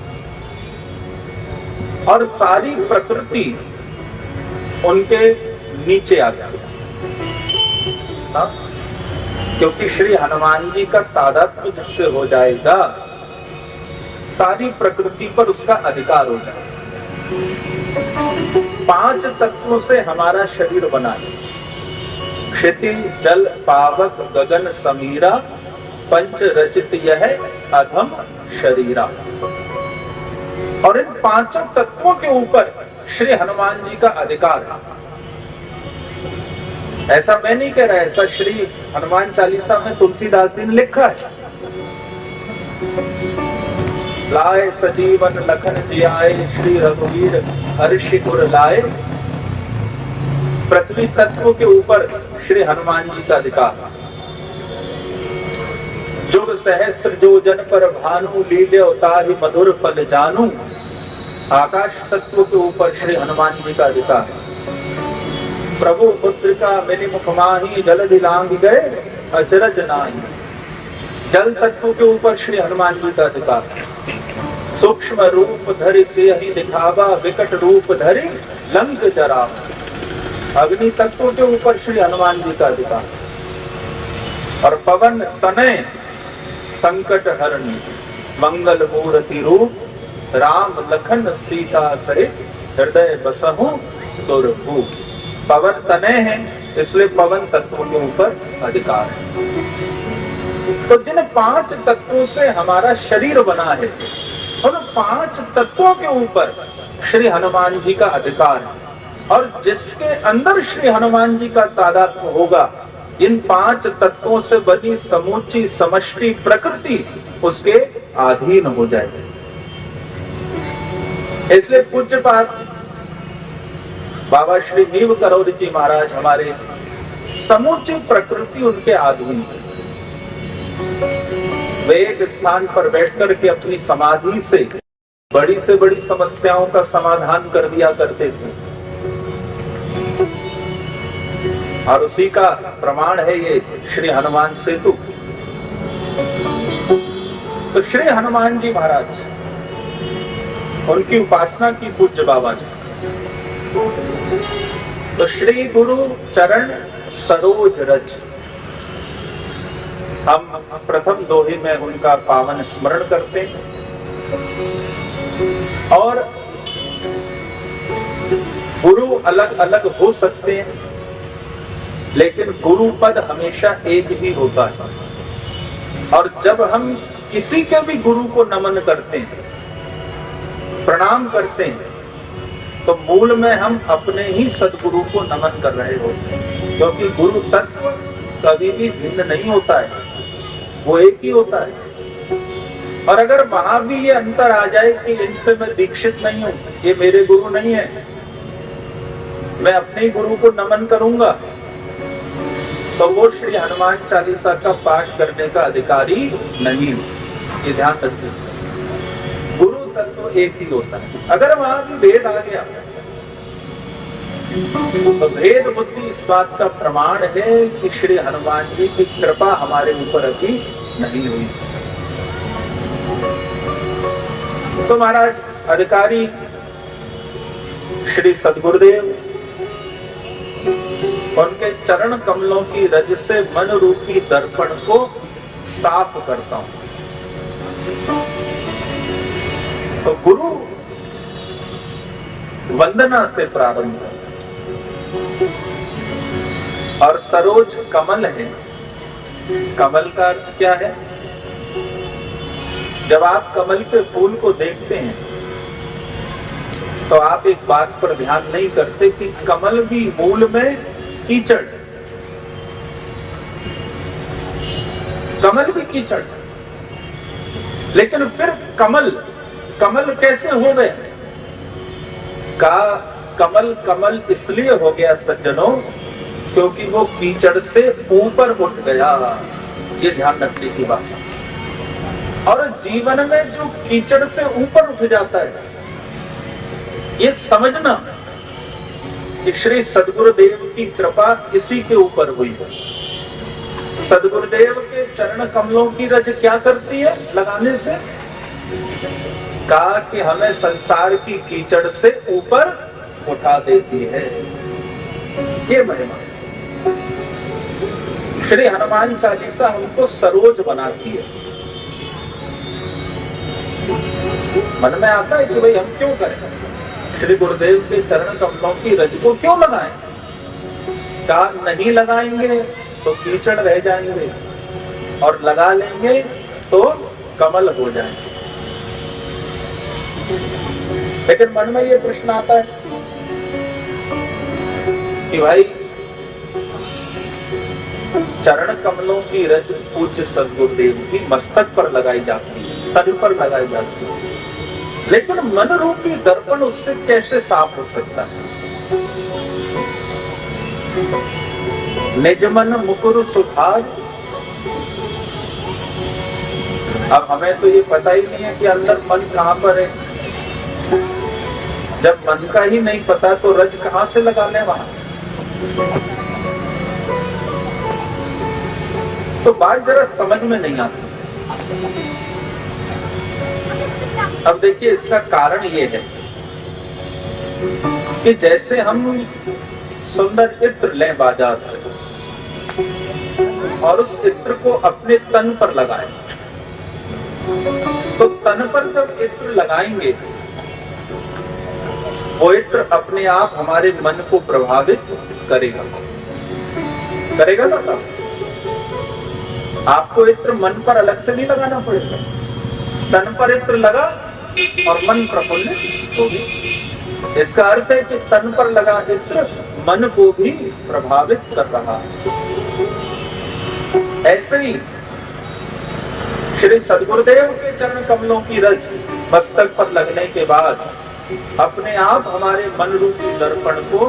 और सारी प्रकृति उनके नीचे आ गई, क्योंकि श्री हनुमान जी का तादात्म्य जिससे हो जाएगा, सारी प्रकृति पर उसका अधिकार हो जाए। 5 तत्वों से हमारा शरीर बना है। क्षिति जल पावक गगन समीरा, पंच रचित यह अधम शरीरा। और इन 5 तत्वों के ऊपर श्री हनुमान जी का अधिकार है। ऐसा मैं नहीं कह रहा, ऐसा श्री हनुमान चालीसा में तुलसीदास जी ने लिखा है। लाए सजीवन लखन जियाए, श्री रघुवीर हर्षि उर लाए। पृथ्वी तत्व के ऊपर श्री हनुमान जी का अधिकार। जुग सहस्त्र जो जन पर भानु, लीले उताहि मधुर फल जानू। आकाश तत्व के ऊपर श्री हनुमान जी का अधिकार। प्रभु मुद्रिका मिलि मुख माही, जलधि लांघ गए अचरज नाही। जल तत्व के ऊपर श्री हनुमान जी का अधिकार। सूक्ष्म रूप धरि सियहि दिखावा, विकट रूप धरि लंक जरावा। अग्नि तत्व के ऊपर श्री हनुमान जी का अधिकार। और पवन तनय संकट हरणी, मंगल मूर्ति रूप, राम लखन सीता सहित हृदय बसहु सुरभूप। पवन तनय है, इसलिए पवन तत्व के ऊपर अधिकार है। तो जिन 5 तत्वों से हमारा शरीर बना है, उन 5 तत्वों के ऊपर श्री हनुमान जी का अधिकार है। और जिसके अंदर श्री हनुमान जी का तादात्म्य होगा, इन 5 तत्वों से बनी समूची समष्टि प्रकृति उसके अधीन हो जाएगी। इसलिए पूज्यपाद बाबा श्री नीव करौरी जी महाराज हमारे समूची प्रकृति उनके अधीन थी। वे एक स्थान पर बैठकर के अपनी समाधि से बड़ी समस्याओं का समाधान कर दिया करते थे। और उसी का प्रमाण है ये श्री हनुमान सेतु। तो श्री हनुमान जी महाराज, उनकी उपासना की पूज्य बाबा जी। तो श्री गुरु चरण सरोज रज, हम प्रथम दोहे में उनका पावन स्मरण करते हैं। और गुरु अलग अलग हो सकते हैं, लेकिन गुरु पद हमेशा एक ही होता है। और जब हम किसी के भी गुरु को नमन करते हैं, प्रणाम करते हैं, तो मूल में हम अपने ही सदगुरु को नमन कर रहे होते हैं। क्योंकि गुरु तत्व कभी भी भिन्न नहीं होता है, वो एक ही होता है। और अगर वहां भी ये अंतर आ जाए कि इनसे मैं दीक्षित नहीं हूं, ये मेरे गुरु नहीं है, मैं अपने गुरु को नमन करूंगा, तो वो श्री हनुमान चालीसा का पाठ करने का अधिकारी नहीं। ये ध्यान रखिए, गुरु तत्व एक ही होता है। अगर वहां भी भेद आ गया, तो भेद बुद्धि इस बात का प्रमाण है कि श्री हनुमान जी की कृपा हमारे ऊपर अभी नहीं हुई। तो महाराज अधिकारी श्री सद्गुरुदेव, उनके चरण कमलों की रज से मन रूपी दर्पण को साफ करता हूं। तो गुरु वंदना से प्रारंभ है। और सरोज कमल है। कमल का अर्थ क्या है? जब आप कमल के फूल को देखते हैं, तो आप एक बात पर ध्यान नहीं करते कि कमल भी मूल में कीचड़, कमल भी कीचड़, लेकिन फिर कमल कैसे हो गए? कमल कमल इसलिए हो गया सज्जनों, क्योंकि वो कीचड़ से ऊपर उठ गया। ये ध्यान रखने की बात है। और जीवन में जो कीचड़ से ऊपर उठ जाता है, ये समझना कि श्री सद्गुरुदेव की कृपा इसी के ऊपर हुई है। सद्गुरुदेव के चरण कमलों की रज क्या करती है लगाने से? कहा कि हमें संसार की कीचड़ से ऊपर उठा देती है। ये महिमा श्री हनुमान चालीसा हमको सरोज बनाती है। मन में आता है कि भाई हम क्यों करें, श्री गुरुदेव के चरण कमलों की रज को क्यों लगाएं? का नहीं लगाएंगे तो कीचड़ रह जाएंगे और लगा लेंगे तो कमल हो जाएंगे। लेकिन मन में ये प्रश्न आता है कि भाई चरण कमलों की रज पूज्य सद्गुरुदेव की मस्तक पर लगाई जाती है, तन पर लगाई जाती है, लेकिन मन रूपी दर्पण उससे कैसे साफ हो सकता है? निज मन मुकुर सुधार। अब हमें तो ये पता ही नहीं है कि अंदर मन कहां पर है। जब मन का ही नहीं पता तो रज कहां से लगा लें वहां? तो बात जरा समझ में नहीं आती। अब देखिए, इसका कारण ये है कि जैसे हम सुंदर इत्र लें बाजार से और उस इत्र को अपने तन पर लगाएं, तो तन पर जब इत्र लगाएंगे वो इत्र अपने आप हमारे मन को प्रभावित करेगा ना साहब? आपको इत्र मन पर अलग से नहीं लगाना पड़ेगा, तन पर इत्र लगा और मन प्रफुल्लित होगी। इसका अर्थ है कि तन पर लगा इत्र मन को भी प्रभावित कर रहा है। ऐसे ही श्री सद्गुरुदेव के चरण कमलों की रज मस्तक पर लगने के बाद अपने आप हमारे मन रूपी दर्पण को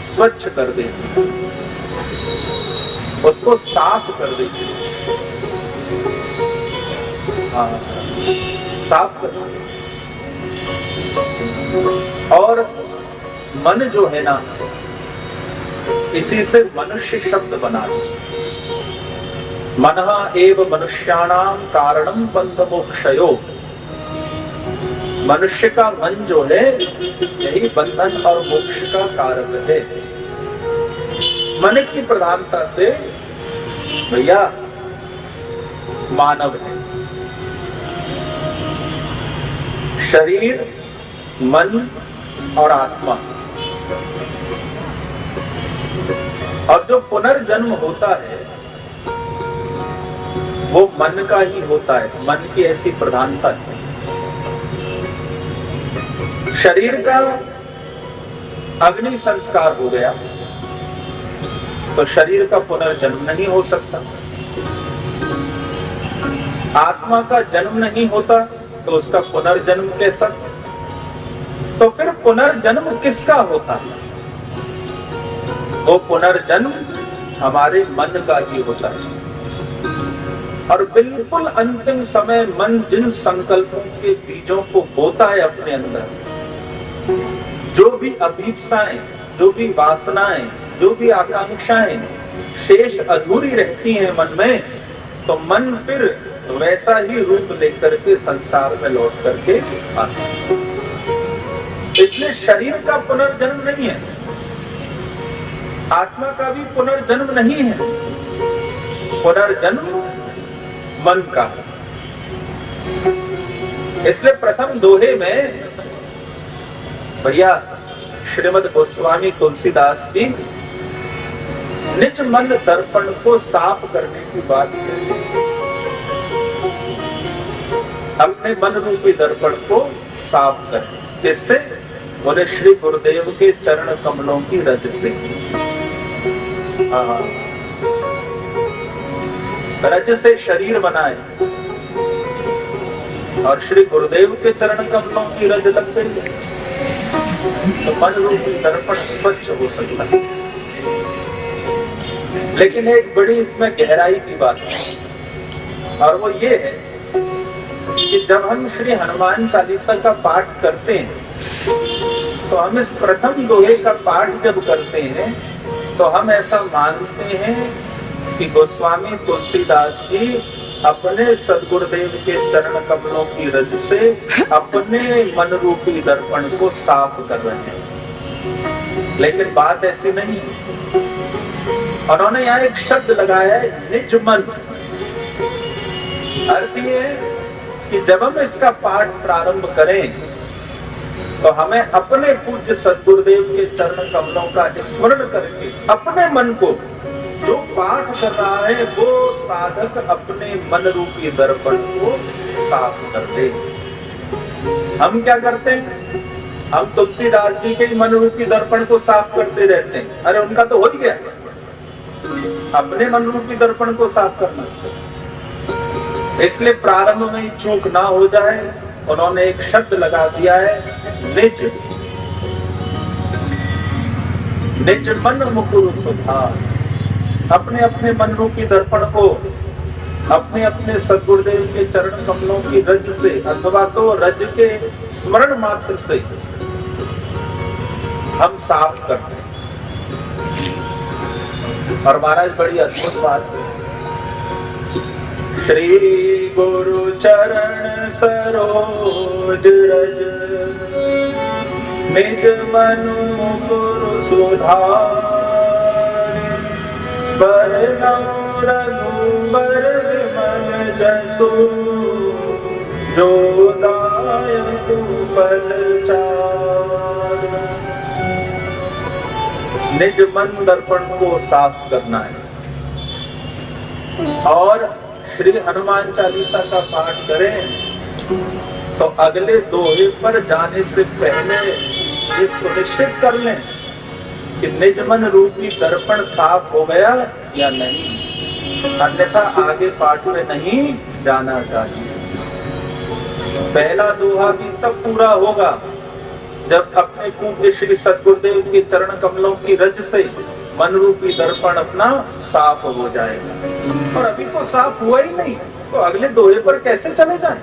स्वच्छ कर देती, उसको साफ कर देती। साफ कर। और मन जो है ना, इसी से मनुष्य शब्द बना है। मनः एव मनुष्याणाम कारणम बंध मोक्षयो। मनुष्य का मन जो है यही बंधन और मोक्ष का कारक है। मन की प्रधानता से भैया मानव है। शरीर, मन और आत्मा, और जो पुनर्जन्म होता है वो मन का ही होता है। मन की ऐसी प्रधानता है। शरीर का अग्नि संस्कार हो गया तो शरीर का पुनर्जन्म नहीं हो सकता। आत्मा का जन्म नहीं होता तो उसका पुनर्जन्म कैसा? तो फिर पुनर्जन्म किसका होता है? वो पुनर्जन्म हमारे मन का ही होता है। और बिल्कुल अंतिम समय मन जिन संकल्पों के बीजों को बोता है अपने अंदर, जो भी अभीप्साएं, जो भी वासनाएं, जो भी आकांक्षाएं शेष अधूरी रहती हैं मन में, तो मन फिर वैसा ही रूप लेकर के संसार में लौट करके आता है। इसलिए शरीर का पुनर्जन्म नहीं है, आत्मा का भी पुनर्जन्म नहीं है। पुनर्जन्म मन का। इसलिए प्रथम दोहे में भैया श्रीमद् गोस्वामी तुलसीदास जी निज मन दर्पण को साफ करने की बात करते हैं। अपने मन रूपी दर्पण को साफ करें। किससे? बोले श्री गुरुदेव के चरण कमलों की रज से। रज से शरीर बनाए और श्री गुरुदेव के चरण कमलों की रज लग गई तो मन रूपी दर्पण स्वच्छ हो सकता है। लेकिन एक बड़ी इसमें गहराई की बात है, और वो ये है कि जब हम श्री हनुमान चालीसा का पाठ करते हैं तो हम इस प्रथम दोहे का पाठ जब करते हैं तो हम ऐसा मानते हैं कि गोस्वामी तुलसीदास जी अपने सद्गुरुदेव के चरण कमलों की रज से अपने मन रूपी दर्पण को साफ कर रहे हैं। लेकिन बात ऐसी नहीं है। उन्होंने यहाँ एक शब्द लगाया है, निज मन। अर्थ ये कि जब हम इसका पाठ प्रारंभ करें तो हमें अपने पूज्य सद्गुरुदेव के चरण कमलों का स्मरण करके अपने मन को, जो पाठ कर रहा है वो साधक अपने मन रूपी दर्पण को साफ कर दे। हम क्या करते हैं? हम तुलसीदास जी के मन रूपी दर्पण को साफ करते रहते हैं। अरे उनका तो हो ही गया, अपने मन रूपी दर्पण को साफ करना। इसलिए प्रारंभ में ही चूक ना हो जाए, उन्होंने एक शब्द लगा दिया है, निज निज मन मुकुर सुधार। अपने अपने मन रूपी दर्पण को अपने अपने सद्गुरुदेव के चरण कमलों की रज से अथवा तो रज के स्मरण मात्र से हम साफ करते हैं। और महाराज बड़ी अद्भुत बात है, श्री गुरु चरण सरोज रज निज मनु मुकुर सुधार। बरनउँ रघुबर विमल जसु जो दायकु फल चार। निज मन दर्पण को साफ करना है। और श्री हनुमान चालीसा का पाठ करें तो अगले दोहे पर जाने से पहले ये सुनिश्चित कर लें कि निज मन रूपी दर्पण साफ हो गया या नहीं, अन्यथा आगे पाठ में नहीं जाना चाहिए। पहला दोहा भी तब पूरा होगा जब अपने पूज्य श्री सद्गुरुदेव के चरण कमलों की रज से मन रूपी दर्पण अपना साफ हो जाएगा। और अभी तो साफ हुआ ही नहीं, तो अगले दोहे पर कैसे चले जाएं?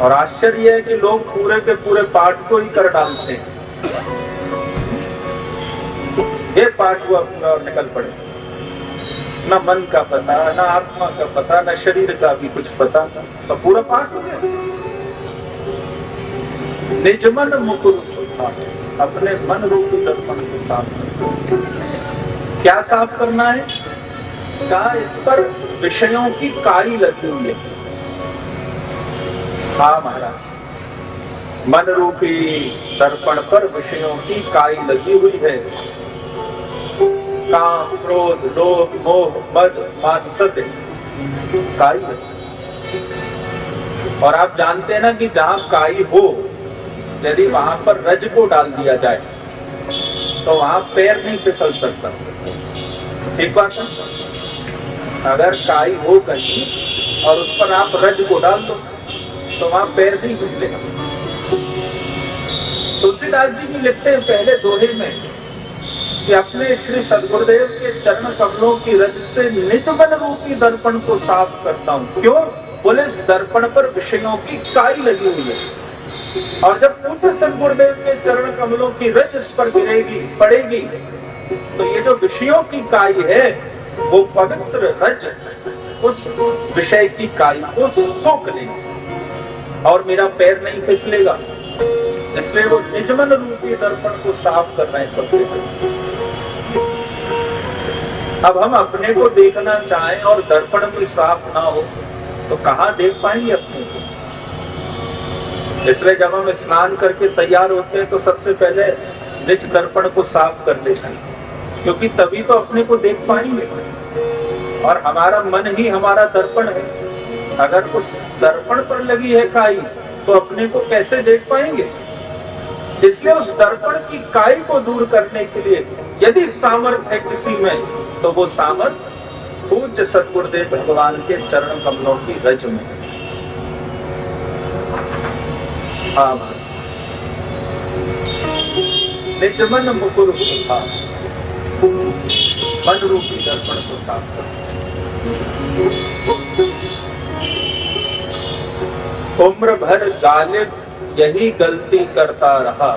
और आश्चर्य है कि लोग पूरे के पूरे पाठ को ही कर डालते हैं। ये पाठ हुआ पूरा और निकल पड़े, न मन का पता, न आत्मा का पता, न शरीर का भी कुछ पता, तो पूरा पाठ हो गया। निज मन मुकुर सुधार, अपने मन रूपी दर्पण को साफ करना। क्या साफ करना है? कहा इस पर विषयों की काई लगी हुई है। हाँ महाराज, मन रूपी दर्पण पर विषयों की काई लगी हुई है। काम, क्रोध, लोभ, मोह, मद, मात्सर्य, काई लगी। और आप जानते हैं ना कि जहां काई हो, यदि वहां पर रज को डाल दिया जाए तो वहां पैर नहीं फिसल सकता। ठीक बात है? अगर काई हो कहीं और उस पर आप रज को डाल दो तो वहां पैर नहीं फिसलेगा। तुलसीदास जी भी लिखते हैं पहले दोहे में कि अपने श्री सद्गुरुदेव के चरण कमलों की रज से निज मन रूपी दर्पण को साफ करता हूं। क्यों? बोले इस दर्पण पर विषयों की काई लगी हुई है, और जब पूज्य सद्गुरुदेव के चरण कमलों की रज इस पर गिरेगी, पड़ेगी, तो ये जो विषयों की काई है वो पवित्र रज उस विषय की काई को सोख लेगी और मेरा पैर नहीं फिसलेगा। इसलिए वो निजमन रूपी दर्पण को साफ करना है सबसे पहले। अब हम अपने को देखना चाहें और दर्पण भी साफ ना हो तो कहां देख पाएंगे अपने को? इसलिए जब हम स्नान करके तैयार होते हैं तो सबसे पहले निज दर्पण को साफ कर लेते हैं, क्योंकि तभी तो अपने को देख पाएंगे। और हमारा मन ही हमारा दर्पण है। अगर उस दर्पण पर लगी है काई तो अपने को कैसे देख पाएंगे? इसलिए उस दर्पण की काई को दूर करने के लिए यदि सामर्थ्य है किसी में, तो वो सामर्थ्य पूज्य सद्गुरुदेव भगवान के चरण कमलों की रज में। हाँ, निज मन मुकुर सुधार, मन रूपी दर्पण को साफ कर। उम्र भर गालिब यही गलती करता रहा,